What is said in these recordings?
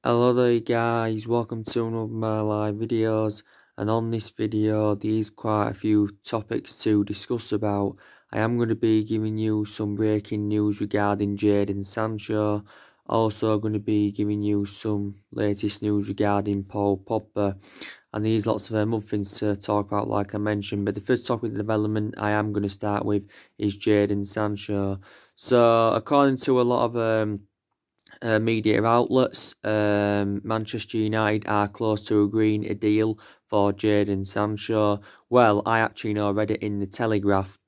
Hello there guys, welcome to one of my live videos, and on this video there's quite a few topics to discuss about. I am going to be giving you some breaking news regarding Jadon Sancho, also going to be giving you some latest news regarding Pogba, and there's lots of other things to talk about like I mentioned, but the first topic of development I am going to start with is Jadon Sancho. So according to a lot of media outlets, Manchester United are close to agreeing a deal for Jadon Sancho. Well, I actually read it in the Telegraph.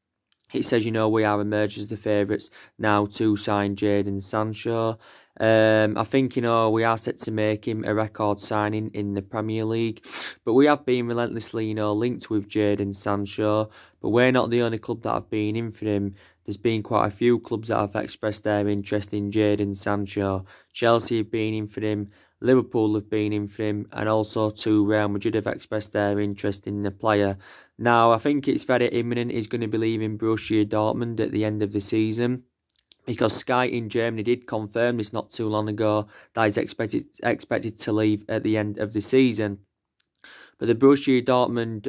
It says, we are emerged as the favourites now to sign Jadon Sancho. I think, we are set to make him a record signing in the Premier League. But we have been relentlessly, linked with Jadon Sancho. But we're not the only club that have been in for him. There's been quite a few clubs that have expressed their interest in Jadon Sancho. Chelsea have been in for him. Liverpool have been in for him, and also to Real Madrid have expressed their interest in the player. Now, I think it's very imminent he's going to be leaving Borussia Dortmund at the end of the season, because Sky in Germany did confirm this not too long ago that he's expected to leave at the end of the season. But the Borussia Dortmund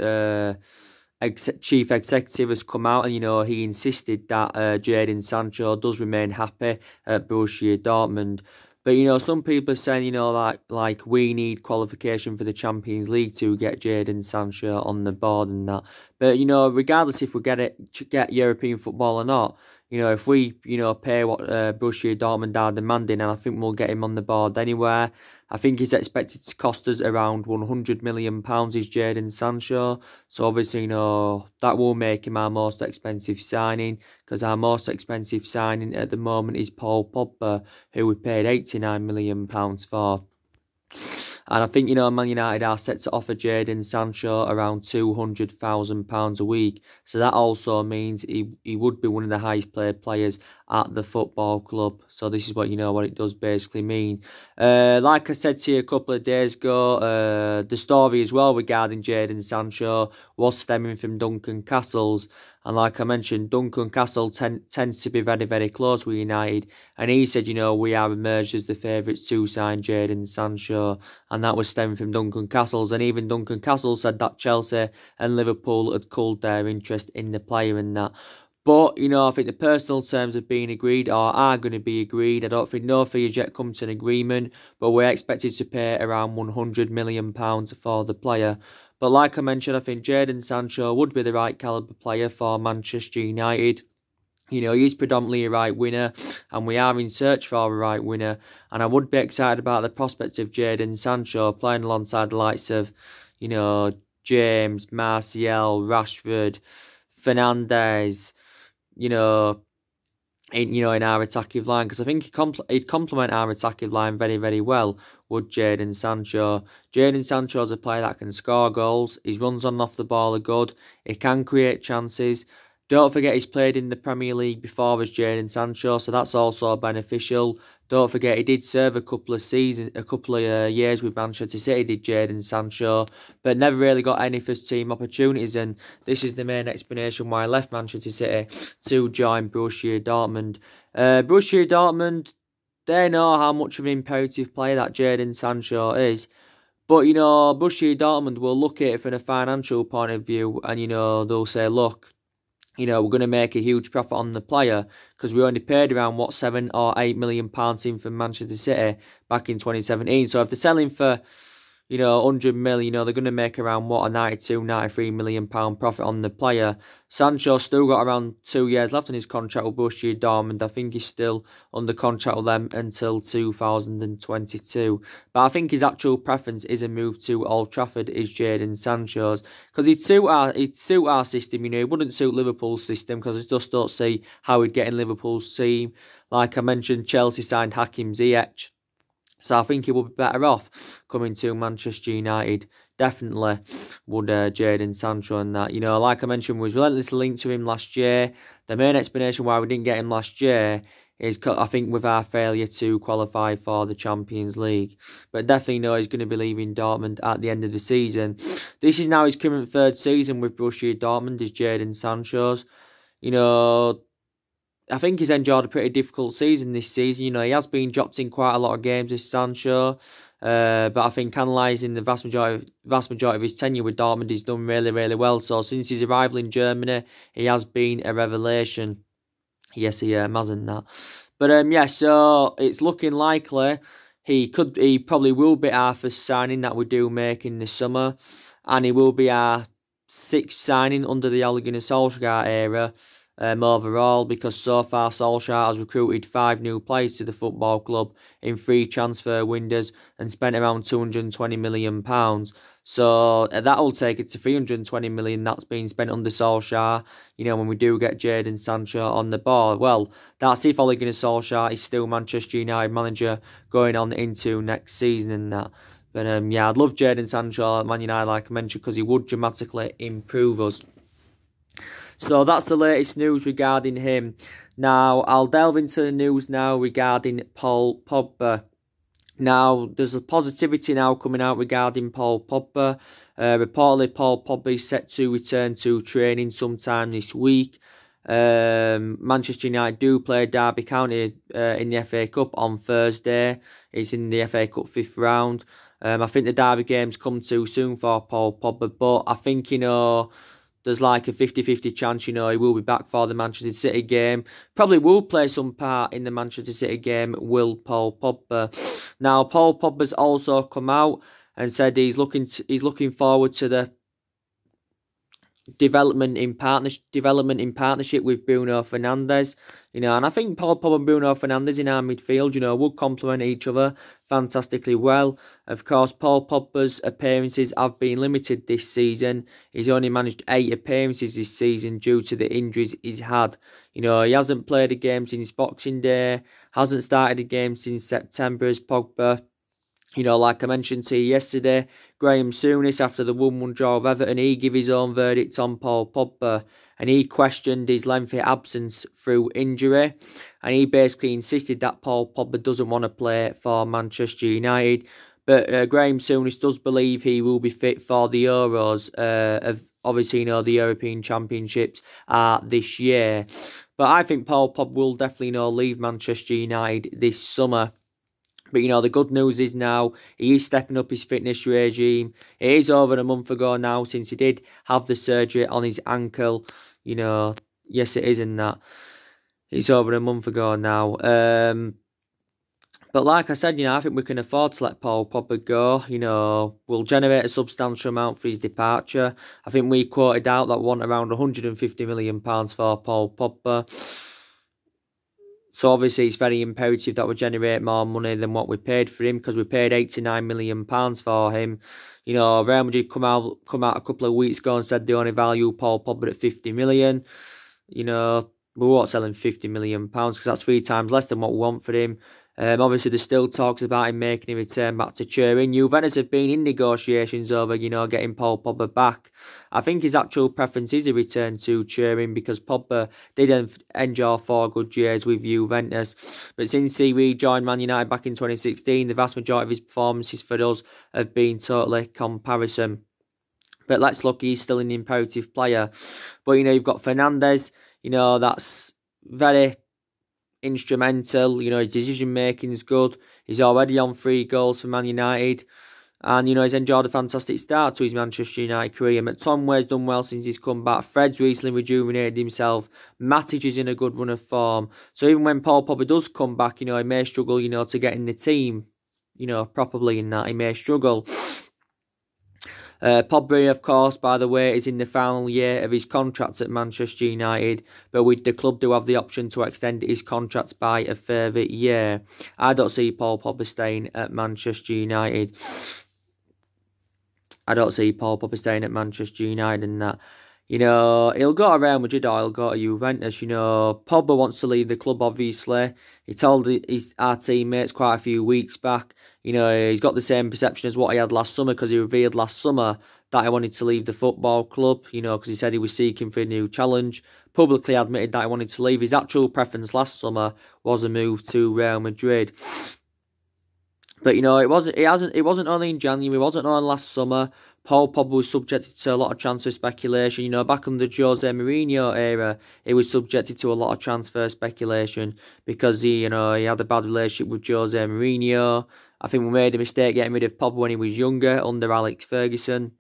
chief executive has come out and, he insisted that Jadon Sancho does remain happy at Borussia Dortmund. But, some people are saying, like we need qualification for the Champions League to get Jadon Sancho on the board and that. But, regardless if we get European football or not, if we, pay what Borussia Dortmund are demanding, and I think we'll get him on the board anywhere. I think he's expected to cost us around £100 million is Jadon Sancho. So obviously, that will make him our most expensive signing, because our most expensive signing at the moment is Paul Pogba, who we paid £89 million for. And I think, Man United are set to offer Jadon Sancho around £200,000 a week. So that also means he would be one of the highest paid players at the football club. So this is what, what it does basically mean. Like I said to you a couple of days ago, the story as well regarding Jadon Sancho was stemming from Duncan Castles. And like I mentioned, Duncan Castle tends to be very, very close with United. And he said, we are emerged as the favourites to sign Jadon Sancho. And that was stemming from Duncan Castles. And even Duncan Castles said that Chelsea and Liverpool had cooled their interest in the player and that. But, I think the personal terms have been agreed or are going to be agreed. I don't think no figures yet come to an agreement. But we're expected to pay around £100 million for the player. But like I mentioned, I think Jadon Sancho would be the right calibre player for Manchester United. He's predominantly a right winger, and we are in search for a right winger. And I would be excited about the prospects of Jadon Sancho playing alongside the likes of, James, Martial, Rashford, Fernandes, in our attacking line, because I think he'd complement our attacking line very, very well, would Jadon Sancho. Jadon Sancho's a player that can score goals. His runs on and off the ball are good. He can create chances. Don't forget he's played in the Premier League before as Jadon Sancho, so that's also beneficial. Don't forget he did serve a couple of years with Manchester City, did Jadon Sancho, but never really got any first team opportunities, and this is the main explanation why I left Manchester City to join Borussia Dortmund. Borussia Dortmund, they know how much of an imperative player that Jadon Sancho is. But, Borussia Dortmund will look at it from a financial point of view, and, they'll say, look, we're going to make a huge profit on the player because we only paid around, £7 or £8 million in from Manchester City back in 2017. So if they're selling for, 100 million, they're going to make around, a £92-93 million profit on the player. Sancho's still got around 2 years left on his contract with Borussia Dortmund. I think he's still under contract with them until 2022. But I think his actual preference is a move to Old Trafford is Jadon Sancho's, because he'd suit our system. He wouldn't suit Liverpool's system, because I just don't see how he'd get in Liverpool's team. Like I mentioned, Chelsea signed Hakim Ziyech. So I think he would be better off coming to Manchester United. Definitely would Jadon Sancho and that. Like I mentioned, we was relentlessly linked to him last year. The main explanation why we didn't get him last year is, I think, with our failure to qualify for the Champions League. But definitely he's going to be leaving Dortmund at the end of the season. This is now his current third season with Borussia Dortmund, is Jadon Sancho's. I think he's enjoyed a pretty difficult season this season. He has been dropped in quite a lot of games, this Sancho. But I think analysing the vast majority of his tenure with Dortmund, he's done really, really well. So since his arrival in Germany, he has been a revelation. Yes, he hasn't that. But yeah, so it's looking likely he probably will be our first signing that we do make in the summer, and he will be our 6th signing under the Ole Gunnar Solskjaer era. Overall, because so far Solskjaer has recruited 5 new players to the football club in 3 transfer windows and spent around £220 million. So that will take it to 320 million that's been spent under Solskjaer. You know, when we do get Jadon Sancho on the board. Well, that's if Ole Gunnar Solskjaer is still Manchester United manager going on into next season and that. But yeah, I'd love Jadon Sancho at Man United, like I mentioned, because he would dramatically improve us. So that's the latest news regarding him. Now, I'll delve into the news now regarding Paul Pogba. Now, there's a positivity now coming out regarding Paul Pogba. Reportedly, Paul Pogba is set to return to training sometime this week. Manchester United do play Derby County in the FA Cup on Thursday. It's in the FA Cup 5th round. I think the Derby games come too soon for Paul Pogba, but I think, you know, there's like a 50-50 chance, you know, he will be back for the Manchester City game. Probably will play some part in the Manchester City game, will Paul Pogba. Now, Paul Pogba's also come out and said he's looking forward to the development in partnership with Bruno Fernandes, you know, and I think Paul Pogba and Bruno Fernandes in our midfield, you know, would complement each other fantastically well. Of course, Paul Pogba's appearances have been limited this season. He's only managed 8 appearances this season due to the injuries he's had. You know, he hasn't played a game since Boxing Day, hasn't started a game since September as Pogba. You know, like I mentioned to you yesterday, Graham Souness, after the 1-1 draw of Everton, he gave his own verdict on Paul Pogba, and he questioned his lengthy absence through injury, and he basically insisted that Paul Pogba doesn't want to play for Manchester United. But Graham Souness does believe he will be fit for the Euros, obviously, you know, the European Championships this year. But I think Paul Pogba will definitely, you know, leave Manchester United this summer. But, you know, the good news is now he is stepping up his fitness regime. It is over a month ago now since he did have the surgery on his ankle. You know, yes, it is in that. It's over a month ago now. But like I said, you know, I think we can afford to let Paul Pogba go. You know, we'll generate a substantial amount for his departure. I think we quoted out that we want around £150 million for Paul Pogba. So obviously it's very imperative that we generate more money than what we paid for him, because we paid £89 million for him. You know, Real Madrid come out a couple of weeks ago and said they only value Paul Pogba at 50 million. You know, we won't sell him £50 million because that's 3 times less than what we want for him. Obviously, there's still talks about him making a return back to Turin. Juventus have been in negotiations over, you know, getting Paul Pogba back. I think his actual preference is a return to Turin because Pogba did enjoy 4 good years with Juventus. But since he rejoined Man United back in 2016, the vast majority of his performances for us have been totally comparison. But let's look, he's still an imperative player. But, you know, you've got Fernandes, you know, that's very instrumental. You know, his decision making is good. He's already on 3 goals for Man United, and you know, he's enjoyed a fantastic start to his Manchester United career. McTominay's done well since he's come back. Fred's recently rejuvenated himself. Matic is in a good run of form. So even when Paul Pogba does come back, you know, he may struggle, you know, to get in the team, you know, properly in that. He may struggle. Pogba, of course, by the way, is in the final year of his contract at Manchester United, but the club do have the option to extend his contract by a further year. I don't see Paul Pogba staying at Manchester United. I don't see Paul Pogba staying at Manchester United and that. You know, he'll go to Real Madrid or he'll go to Juventus. You know, Pogba wants to leave the club, obviously. He told our teammates quite a few weeks back. You know, he's got the same perception as what he had last summer, because he revealed last summer that he wanted to leave the football club, you know, because he said he was seeking for a new challenge. Publicly admitted that he wanted to leave. His actual preference last summer was a move to Real Madrid. But it wasn't only in January, it wasn't only last summer. Paul Pogba was subjected to a lot of transfer speculation. Back under the Jose Mourinho era, he was subjected to a lot of transfer speculation because he had a bad relationship with Jose Mourinho. I think we made a mistake getting rid of Pogba when he was younger under Alex Ferguson.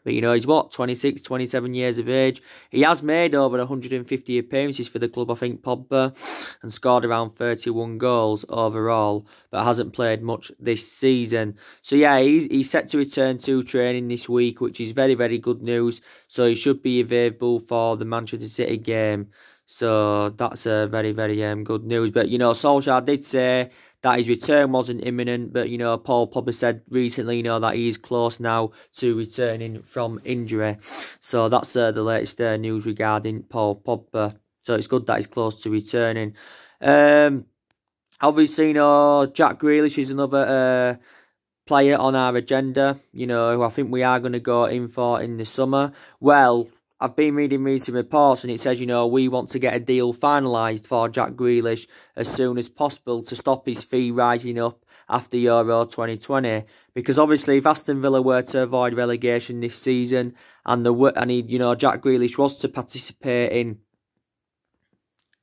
But he's 26, 27 years of age. He has made over 150 appearances for the club, I think, Pogba, and scored around 31 goals overall, but hasn't played much this season. So yeah, he's set to return to training this week, which is very, very good news. So he should be available for the Manchester City game. So that's a very, very good news. But, Solskjaer did say that his return wasn't imminent. But, Paul Pogba said recently, that he is close now to returning from injury. So that's the latest news regarding Paul Pogba. So it's good that he's close to returning. Obviously, Jack Grealish is another player on our agenda, who I think we are going to go in for in the summer. Well, I've been reading recent reports and it says, we want to get a deal finalised for Jack Grealish as soon as possible to stop his fee rising up after Euro 2020. Because obviously if Aston Villa were to avoid relegation this season and Jack Grealish was to participate in,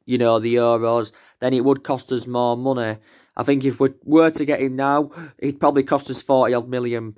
the Euros, then it would cost us more money. I think if we were to get him now, it'd probably cost us £40 million.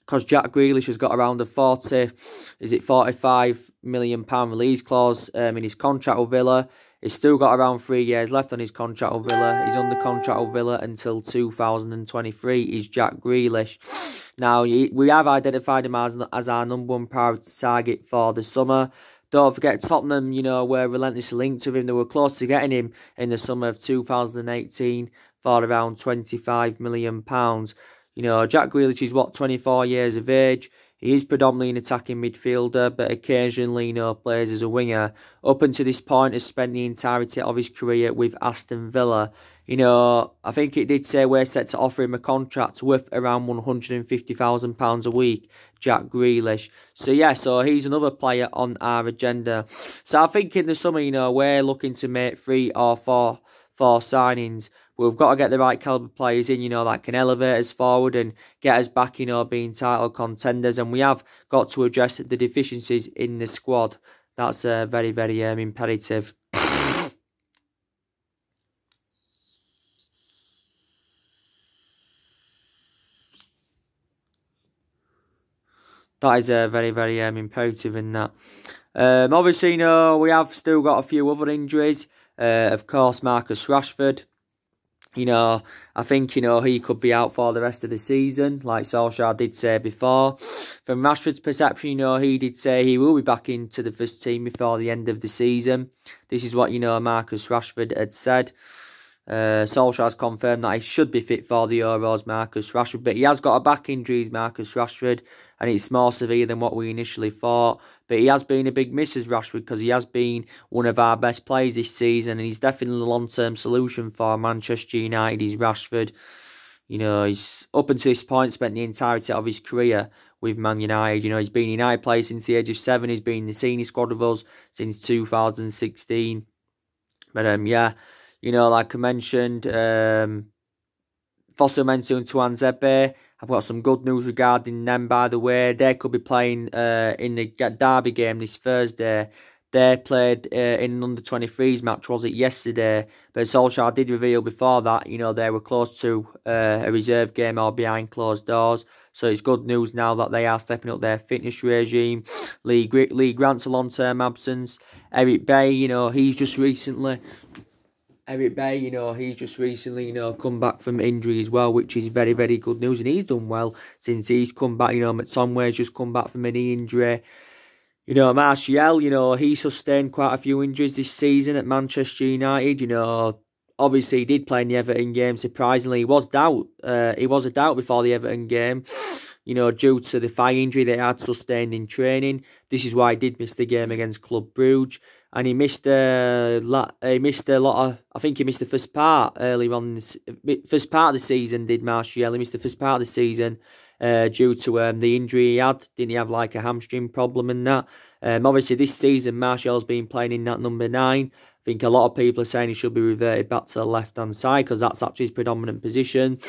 Because Jack Grealish has got around a £45 million release clause in his contract with Villa. He's still got around 3 years left on his contract with Villa. He's under contract with Villa until 2023. Is Jack Grealish. Now, we have identified him as our number one priority target for the summer. Don't forget Tottenham, were relentlessly linked with him. They were close to getting him in the summer of 2018 for around £25 million. Jack Grealish is 24 years of age. He is predominantly an attacking midfielder, but occasionally, plays as a winger. Up until this point, has spent the entirety of his career with Aston Villa. I think it did say we're set to offer him a contract worth around £150,000 a week, Jack Grealish. So yeah, so he's another player on our agenda. So I think in the summer, we're looking to make 3 or 4 signings. We've got to get the right calibre players in, that can elevate us forward and get us back, being title contenders. And we have got to address the deficiencies in the squad. That's very, very imperative. That is very, very imperative in that. Obviously, we have still got a few other injuries. Of course, Marcus Rashford. I think, he could be out for the rest of the season, like Solskjaer did say before. From Rashford's perception, he did say he will be back into the first team before the end of the season. This is what, Marcus Rashford had said. Solskjaer's confirmed that he should be fit for the Euros, Marcus Rashford, but he has got a back injury, Marcus Rashford, and it's more severe than what we initially thought. But he has been a big miss as Rashford because he has been one of our best players this season, and he's definitely a long-term solution for Manchester United. He's Rashford. He's up until this point spent the entirety of his career with Man United. He's been a United player since the age of 7. He's been in the senior squad with us since 2016. But yeah. Like I mentioned, Fosu Mensah and Tuan Zebe, I've got some good news regarding them, by the way. They could be playing in the derby game this Thursday. They played in an under-23s match, was it yesterday? But Solskjaer did reveal before that, they were close to a reserve game or behind closed doors. So it's good news now that they are stepping up their fitness regime. Lee Grant's a long-term absence. Eric Bay, he's just recently come back from injury as well, which is very, very good news. And he's done well since he's come back. McTominay's just come back from a knee injury. Martial, he sustained quite a few injuries this season at Manchester United. Obviously he did play in the Everton game. Surprisingly, he was a doubt before the Everton game. Due to the thigh injury that he had sustained in training. This is why he did miss the game against Club Brugge. And he missed a lot of. I think he missed the first part early on. First part of the season, did Martial? He missed the first part of the season due to the injury he had. Didn't he have like a hamstring problem and that? Obviously, this season, Martial's been playing in that number 9. I think a lot of people are saying he should be reverted back to the left-hand side because that's actually his predominant position.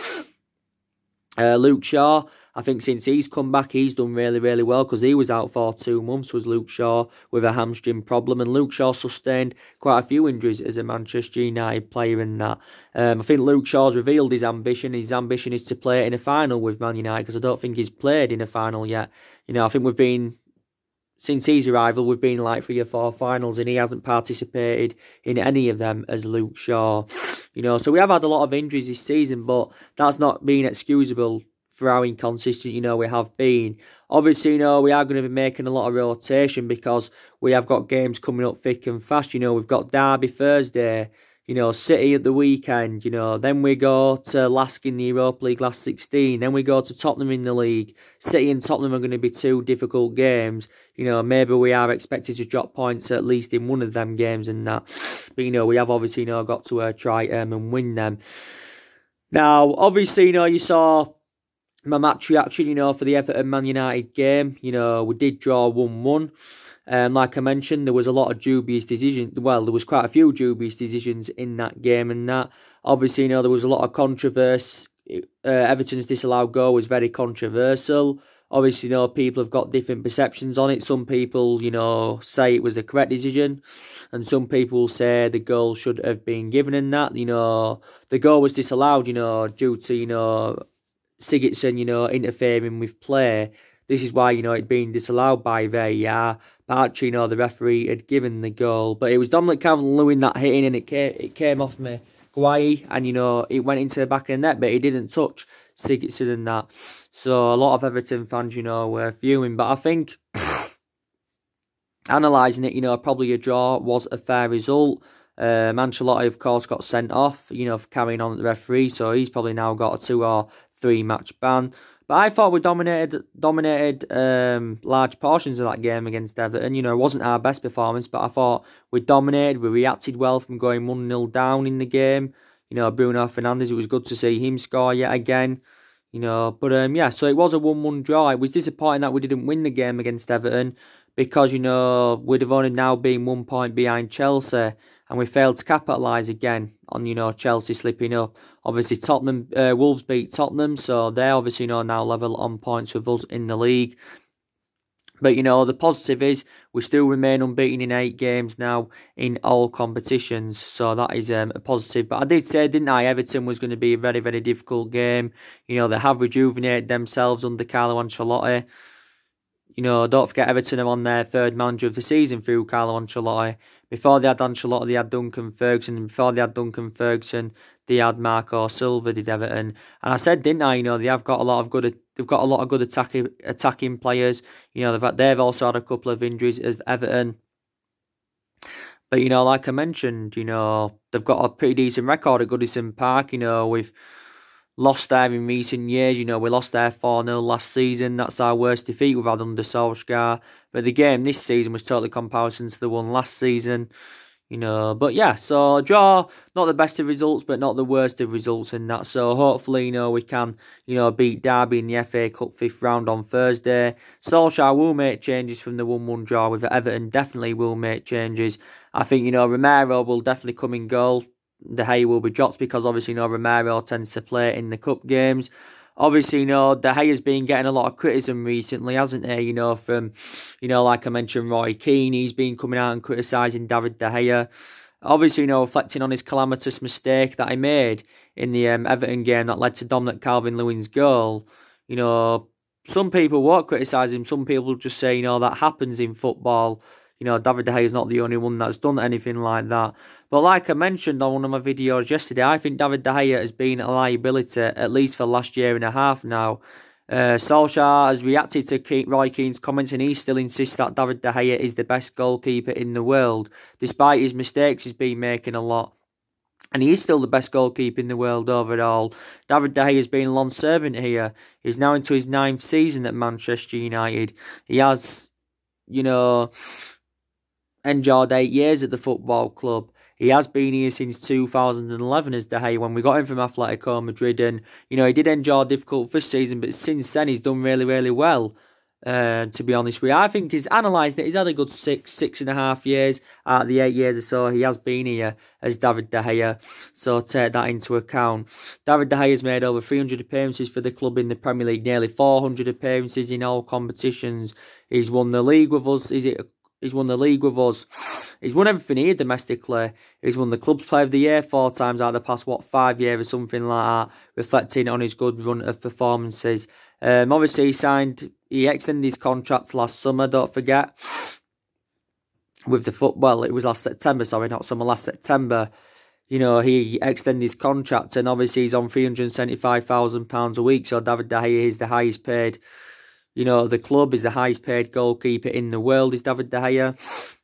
Luke Shaw, I think since he's come back, he's done really, really well because he was out for 2 months, was Luke Shaw, with a hamstring problem. And Luke Shaw sustained quite a few injuries as a Manchester United player in that. I think Luke Shaw's revealed his ambition. His ambition is to play in a final with Man United because I don't think he's played in a final yet. You know, I think since his arrival, we've been like 3 or 4 finals and he hasn't participated in any of them as Luke Shaw. You know, so we have had a lot of injuries this season, but that's not been excusable for how inconsistent, you know, we have been. Obviously, you know, we are going to be making a lot of rotation because we have got games coming up thick and fast. You know, we've got Derby Thursday, you know, City at the weekend, you know, then we go to Lask in the Europa League last 16, then we go to Tottenham in the league. City and Tottenham are going to be 2 difficult games. You know, maybe we are expected to drop points at least in one of them games and that. But, you know, we have obviously, you know, got to try and win them. Now, obviously, you know, you saw my match reaction, you know, for the Everton Man United game. You know, we did draw 1-1. Like I mentioned, there was a lot of dubious decisions. Well, there was quite a few dubious decisions in that game and that. Obviously, you know, there was a lot of controversy. Everton's disallowed goal was very controversial. Obviously, you know, people have got different perceptions on it. Some people, you know, say it was the correct decision. And some people say the goal should have been given in that. You know, the goal was disallowed, you know, due to, you know, Sigurdsson, you know, interfering with play. This is why, you know, it'd been disallowed by VAR. But actually, you know, the referee had given the goal. But it was Dominic Calvert-Lewin that hit in and it came off me. Guay, and, you know, it went into the back of the net, but he didn't touch Sigurdsson and that. So a lot of Everton fans, you know, were fuming. But I think, analysing it, you know, probably a draw was a fair result. Ancelotti, of course, got sent off, you know, for carrying on at the referee. So he's probably now got a 2 or 3 match ban. But I thought we dominated large portions of that game against Everton. You know, it wasn't our best performance, but I thought we dominated. We reacted well from going 1-0 down in the game. You know, Bruno Fernandes, it was good to see him score yet again. You know, but yeah, so it was a 1-1 draw. It was disappointing that we didn't win the game against Everton because, you know, we'd have only now been 1 point behind Chelsea. And we failed to capitalise again on, you know, Chelsea slipping up. Obviously, Wolves beat Tottenham, so they're obviously, you know, now level on points with us in the league. But, you know, the positive is we still remain unbeaten in 8 games now in all competitions. So that is a positive. But I did say, didn't I, Everton was going to be a very, very difficult game. You know, they have rejuvenated themselves under Carlo Ancelotti. You know, don't forget Everton are on their 3rd manager of the season through Carlo Ancelotti. Before they had Ancelotti, they had Duncan Ferguson. And before they had Duncan Ferguson, they had Marco Silva, did Everton. And I said, didn't I? You know, they've got a lot of good attacking players. You know, they've also had a couple of injuries as Everton. But, you know, like I mentioned, you know, they've got a pretty decent record at Goodison Park. You know, we've lost there in recent years. You know, we lost there 4-0 last season. That's our worst defeat we've had under Solskjaer. But the game this season was totally comparison to the one last season. You know, but yeah, so draw, not the best of results, but not the worst of results in that. So hopefully, you know, we can, you know, beat Derby in the FA Cup 5th round on Thursday. Solskjaer will make changes from the 1-1 draw with Everton, definitely will make changes. I think, you know, Romero will definitely come in goal. De Gea will be dropped because obviously, you know, Romero tends to play in the cup games. Obviously, you know, De Gea's been getting a lot of criticism recently, hasn't he? You know, from, you know, like I mentioned, Roy Keane, he's been coming out and criticising David De Gea. Obviously, you know, reflecting on his calamitous mistake that he made in the Everton game that led to Dominic Calvert-Lewin's goal. You know, some people won't criticise him. Some people just say, you know, that happens in football. You know, David De Gea is not the only one that's done anything like that. But like I mentioned on one of my videos yesterday, I think David De Gea has been a liability, at least for the last year and a half now. Solskjaer has reacted to Roy Keane's comments and he still insists that David De Gea is the best goalkeeper in the world. Despite his mistakes he's been making a lot. And he is still the best goalkeeper in the world overall. David De Gea has been a long servant here. He's now into his 9th season at Manchester United. He has, you know, endured 8 years at the football club. He has been here since 2011 as De Gea, when we got him from Atletico Madrid, and he did endure difficult first season, but since then he's done really, really well. To be honest with you, I think he's analysed it. He's had a good 6.5 years out of the 8 years or so he has been here as David De Gea. So take that into account. David De Gea has made over 300 appearances for the club in the Premier League, nearly 400 appearances in all competitions. He's won the league with us. He's won the league with us. He's won everything here domestically. He's won the Club's Player of the Year 4 times out of the past, 5 years or something like that, reflecting on his good run of performances. Obviously, he extended his contract last summer, don't forget, with the football. It was last September, last September. He extended his contract, and obviously he's on £375,000 a week, so David De Gea is the highest paid. The club is the highest paid goalkeeper in the world, is David De Gea.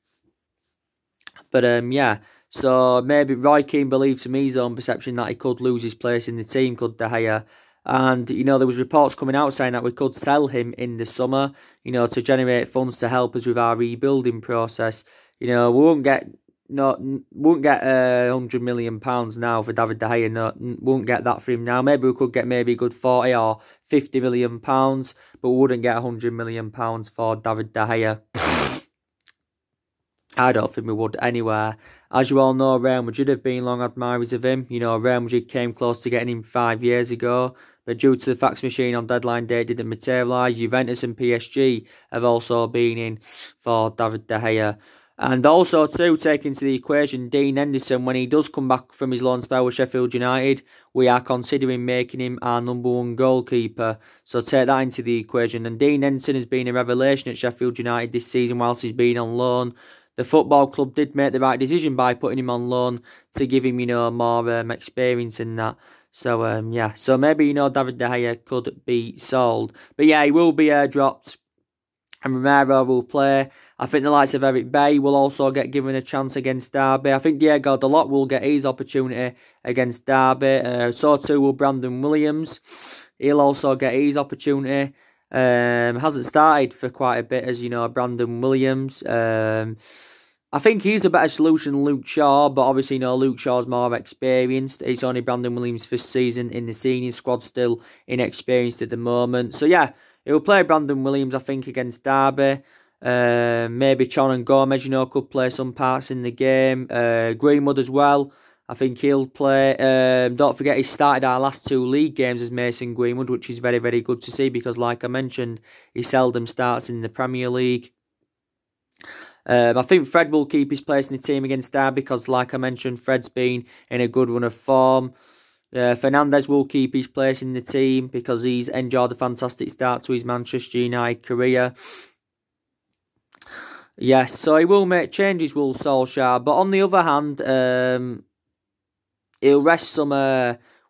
But, yeah, so maybe Roy Keane believes from his own perception that he could lose his place in the team, could De Gea. And, there was reports coming out saying that we could sell him in the summer, to generate funds to help us with our rebuilding process. We won't get £100 million now for David De Gea. No, won't get that for him now. Maybe we could get maybe a good 40 or £50 million, but we wouldn't get £100 million for David De Gea. I don't think we would anywhere. As you all know, Real Madrid have been long admirers of him. Real Madrid came close to getting him 5 years ago, but due to the fax machine on deadline day didn't materialise. Juventus and PSG have also been in for David De Gea. And also, too, take into the equation Dean Henderson, when he does come back from his loan spell with Sheffield United, we are considering making him our #1 goalkeeper. So take that into the equation. And Dean Henderson has been a revelation at Sheffield United this season whilst he's been on loan. The football club did make the right decision by putting him on loan to give him, more experience in that. So, yeah. So maybe, David De Gea could be sold. But, yeah, he will be dropped. And Romero will play. I think the likes of Eric Bay will also get given a chance against Derby. I think Diego Dalot will get his opportunity against Derby. So too will Brandon Williams. He'll also get his opportunity. Hasn't started for quite a bit, as Brandon Williams. I think he's a better solution than Luke Shaw, but obviously, Luke Shaw's more experienced. It's only Brandon Williams' first season in the senior squad, still inexperienced at the moment. So, yeah, he'll play Brandon Williams, I think, against Derby. Maybe Chon and Gomez, could play some parts in the game. Greenwood as well. I think he'll play. Don't forget, he started our last 2 league games as Mason Greenwood, which is very, very good to see because, like I mentioned, he seldom starts in the Premier League. I think Fred will keep his place in the team against Derby because, like I mentioned, Fred's been in a good run of form. Fernandes will keep his place in the team because he's enjoyed a fantastic start to his Manchester United career. Yes, so he will make changes, will Solskjaer. But on the other hand, he'll rest some,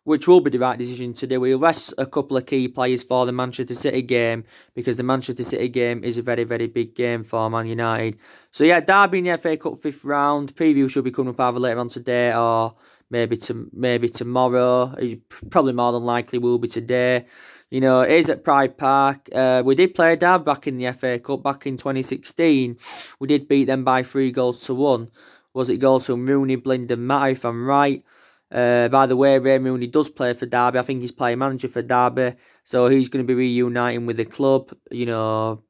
which will be the right decision to do. He'll rest a couple of key players for the Manchester City game because the Manchester City game is a very, very big game for Man United. So yeah, Derby in the FA Cup 5th round. Preview should be coming up either later on today or maybe tomorrow. It probably more than likely will be today. It is at Pride Park. We did play Derby back in the FA Cup back in 2016. We did beat them by 3-1. Was it goals from Rooney, Blind and Matter, if I'm right? By the way, Ray Rooney does play for Derby. I think he's playing manager for Derby. So he's going to be reuniting with the club. Do you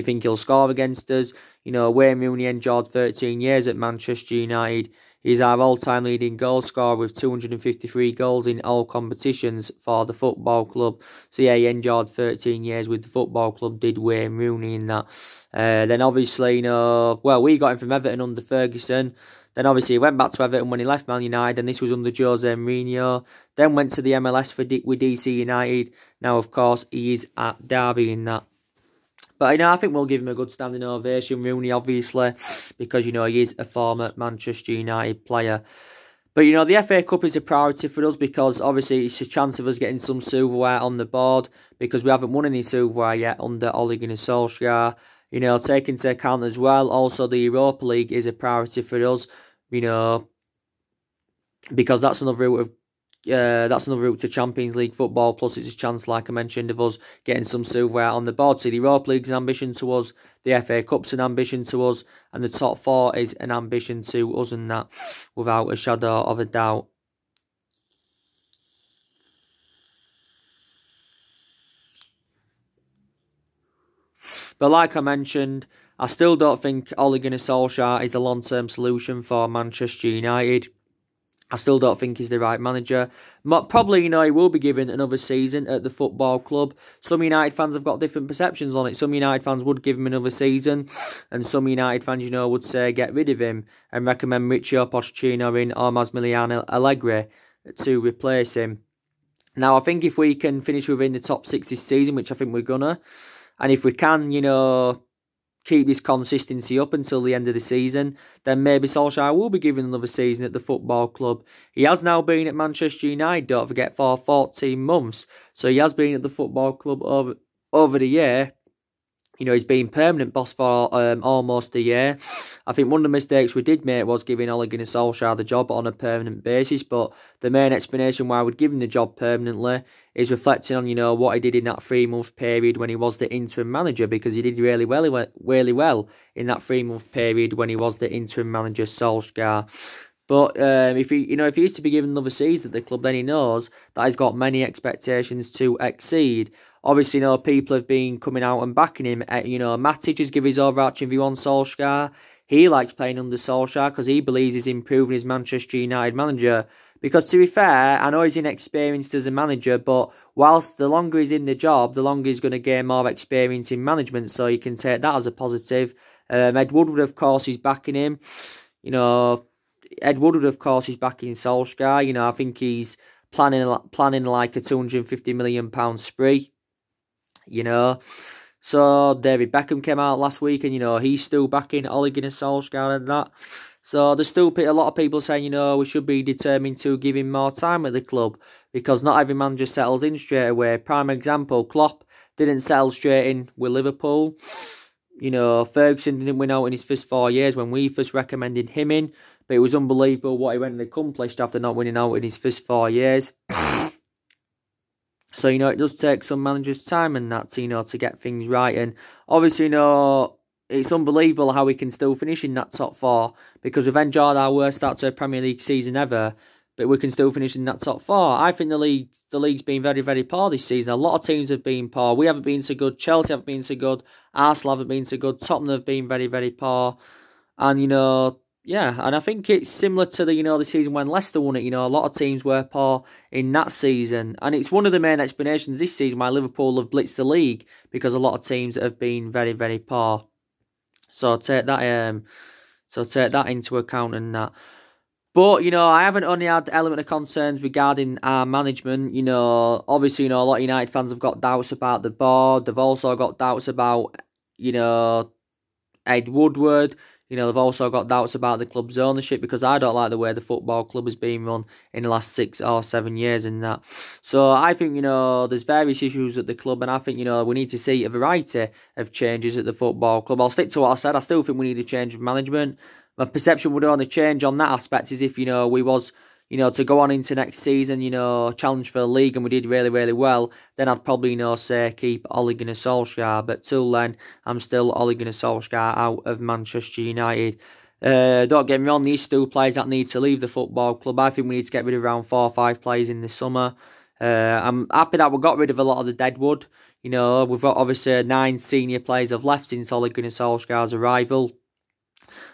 think he'll score against us? Wayne Rooney endured 13 years at Manchester United. He's our all-time leading goal scorer with 253 goals in all competitions for the football club. So yeah, he endured 13 years with the football club, did Wayne Rooney in that. Then obviously, we got him from Everton under Ferguson. Then obviously he went back to Everton when he left Man United, and this was under Jose Mourinho. Then went to the MLS with DC United. Now, of course, he is at Derby in that. But I think we'll give him a good standing ovation, Rooney, obviously, because, he is a former Manchester United player. But, the FA Cup is a priority for us because, obviously, it's a chance of us getting some silverware on the board because we haven't won any silverware yet under Ole Gunnar Solskjaer. Take into account as well, also the Europa League is a priority for us, because that's another route of that's another route to Champions League football. Plus, it's a chance, like I mentioned, of us getting some silverware on the board. So the Europa League's an ambition to us, the FA Cup's an ambition to us, and the top four is an ambition to us, and that without a shadow of a doubt. But like I mentioned, I still don't think Ole Gunnar Solskjaer is a long-term solution for Manchester United. I still don't think he's the right manager. Probably, he will be given another season at the football club. Some United fans have got different perceptions on it. Some United fans would give him another season, and some United fans, would say get rid of him and recommend Mauricio Pochettino in or Massimiliano Allegri to replace him. Now, I think if we can finish within the top 6 this season, which I think we're gonna, and if we can, keep this consistency up until the end of the season, then maybe Solskjaer will be given another season at the football club. He has now been at Manchester United, don't forget, for 14 months. So he has been at the football club over the year. He's been permanent boss for almost a year. I think one of the mistakes we did make was giving Ole Gunnar Solskjaer the job on a permanent basis, but the main explanation why we'd give him the job permanently is reflecting on, what he did in that 3-month period when he was the interim manager, because he did really well in that 3-month period when he was the interim manager, Solskjaer. But if he is to be given another season at the club, then he knows that he's got many expectations to exceed. Obviously, people have been coming out and backing him. Matic has given his overarching view on Solskjaer. He likes playing under Solskjaer because he believes he's improving his Manchester United manager. Because to be fair, I know he's inexperienced as a manager, but whilst the longer he's in the job, the longer he's going to gain more experience in management. So you can take that as a positive. Ed Woodward, of course, is backing him. Ed Woodward, of course, is backing Solskjaer. I think he's planning like a £250 million spree. So David Beckham came out last week, and he's still backing Ole Gunnar Solskjaer and that. So there's still a lot of people saying, we should be determined to give him more time at the club, because not every manager settles in straight away. Prime example, Klopp didn't settle straight in with Liverpool. Ferguson didn't win out in his first 4 years when we first recommended him in, but it was unbelievable what he went and accomplished after not winning out in his first 4 years. So, it does take some managers' time and that, to get things right. And obviously, it's unbelievable how we can still finish in that top 4, because we've enjoyed our worst start to a Premier League season ever, but we can still finish in that top 4. I think the league's been very, very poor this season. A lot of teams have been poor. We haven't been so good. Chelsea haven't been so good. Arsenal haven't been so good. Tottenham have been very, very poor. And, yeah, and I think it's similar to the season when Leicester won it. A lot of teams were poor in that season, and it's one of the main explanations this season why Liverpool have blitzed the league, because a lot of teams have been very, very poor. So take that into account and that. But I haven't only had element of concerns regarding our management. Obviously, a lot of United fans have got doubts about the board. They've also got doubts about Ed Woodward. They've also got doubts about the club's ownership, because I don't like the way the football club has been run in the last 6 or 7 years and that. So I think, there's various issues at the club, and I think, we need to see a variety of changes at the football club. I'll stick to what I said. I still think we need a change of management. My perception would only change on that aspect is if, we was, to go on into next season, challenge for the league, and we did really, really well, then I'd probably, say keep Ole Gunnar Solskjaer. But till then, I'm still Ole Gunnar Solskjaer out of Manchester United. Don't get me wrong, these still players that need to leave the football club. I think we need to get rid of around 4 or 5 players in the summer. I'm happy that we got rid of a lot of the deadwood. We've got obviously 9 senior players have left since Ole Gunnar Solskjaer's arrival.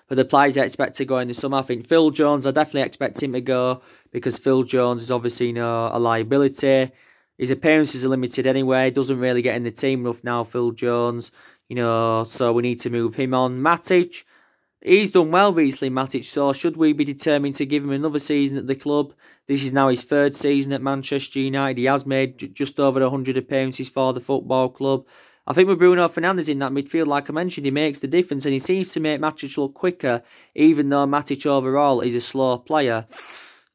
But the players I expect to go in the summer, I think Phil Jones, I definitely expect him to go, because Phil Jones is obviously a liability. His appearances are limited anyway. Doesn't really get in the team enough now, Phil Jones. So we need to move him on. Matic, he's done well recently, Matic. So should we be determined to give him another season at the club? This is now his 3rd season at Manchester United. He has made just over 100 appearances for the football club. I think with Bruno Fernandes in that midfield, like I mentioned, he makes the difference, and he seems to make Matic look quicker, even though Matic overall is a slow player.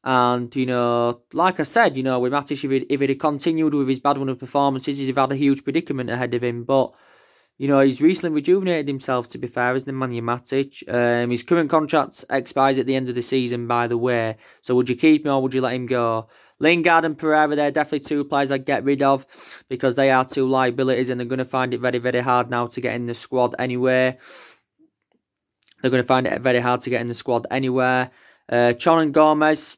And, like I said, with Matic, if he'd have continued with his bad run of performances, he'd have had a huge predicament ahead of him. But, he's recently rejuvenated himself, to be fair, isn't Nemanja Matic? His current contract expires at the end of the season, by the way. So would you keep him or would you let him go? Lingard and Pereira, they're definitely two players I'd get rid of because they are two liabilities and they're going to find it very, very hard now to get in the squad anyway. They're going to find it very hard to get in the squad anywhere. Chon and Gomez.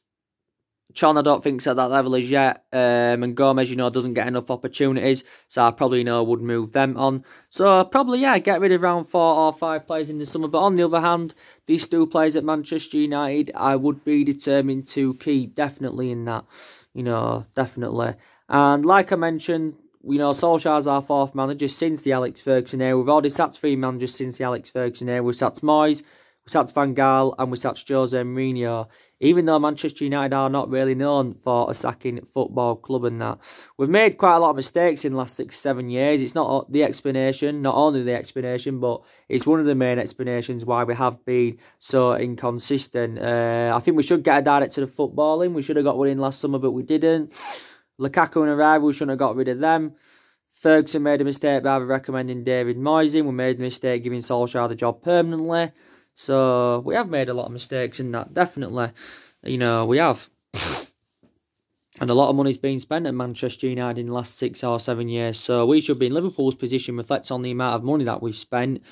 Chon, I don't think's at that level as yet. And Gomez, doesn't get enough opportunities. So I probably, would move them on. So probably, yeah, get rid of around 4 or 5 players in the summer. But on the other hand, these 2 players at Manchester United, I would be determined to keep definitely in that. Definitely. And like I mentioned, Solskjaer's our 4th manager since the Alex Ferguson era. We've already sacked 3 managers since the Alex Ferguson era. We've sacked Moyes, we sacked Van Gaal, and we sacked Jose Mourinho. Even though Manchester United are not really known for a sacking football club and that. We've made quite a lot of mistakes in the last 6-7 years. It's not the explanation, not only the explanation, but it's one of the main explanations why we have been so inconsistent. I think we should get a director of footballing. We should have got one in last summer, but we didn't. Lukaku and Arrival, we shouldn't have got rid of them. Ferguson made a mistake by recommending David Moyes in. We made a mistake giving Solskjaer the job permanently. So, we have made a lot of mistakes in that, definitely. We have. And a lot of money's been spent at Manchester United in the last 6 or 7 years. So, we should be in Liverpool's position, reflects on the amount of money that we've spent.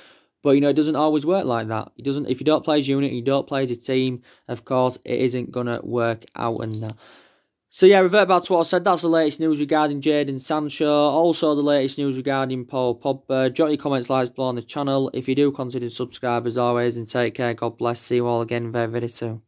But, it doesn't always work like that. If you don't play as a unit, you don't play as a team, of course, it isn't going to work out and that. So yeah, revert back to what I said. That's the latest news regarding Jadon Sancho. Also the latest news regarding Paul Pogba. Drop your comments, likes below on the channel. If you do, consider subscribe as always. And take care. God bless. See you all again very, very soon.